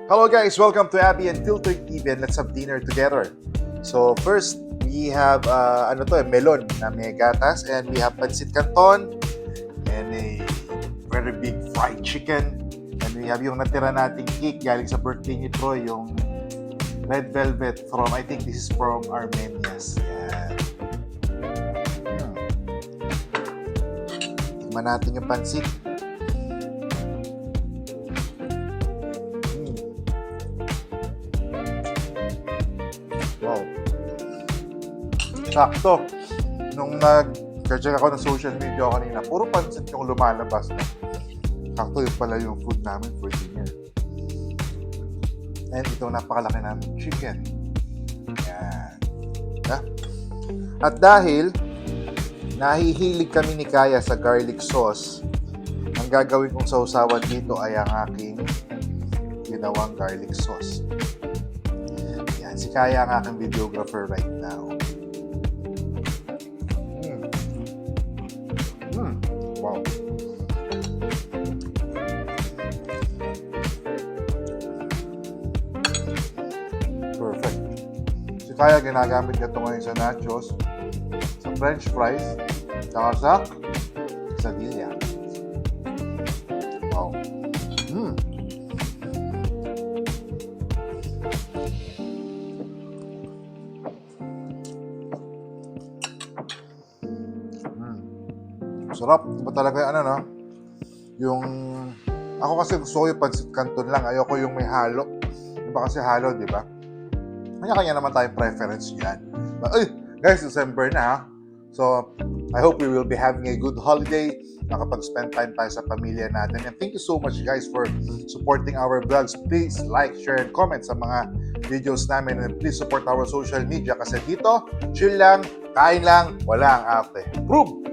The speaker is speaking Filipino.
Hello guys, welcome to Abby and Filter TV and let's have dinner together. So first, we have melon na may gatas and we have pancit canton and a very big fried chicken. And we have yung natira nating cake galing sa birthday ni Troy, yung red velvet from, I think this is from Armenia's. Yan. Tingnan natin yung pancit. Wow. Sakto. Nung nag-check ako ng social media kanina, puro pansit yung lumalabas. Sakto yun pala yung food namin for dinner. And ito napakalaki namin chicken. Yan. At dahil nahihilig kami ni Kaya sa garlic sauce, ang gagawin kong sausawan dito ay ang aking ginawang garlic sauce. Si Kaya ang aking videographer right now. Wow. Perfect. Si Kaya ginagamit niya ito ngayon sa nachos, sa french fries, saka sa quesadilla. Wow. Sarap. Iba talaga yung ako kasi gusto ko yung pancit canton lang. Ayoko yung may halo. Iba kasi halo, di ba? Kanya-kanya naman tayong preference yan. But, guys, December na ha. So, I hope we will be having a good holiday. Nakapag-spend time tayo sa pamilya natin. And thank you so much guys for supporting our vlogs. Please like, share, and comment sa mga videos namin. And please support our social media kasi dito, chill lang, kain lang, wala ang arte. Prove!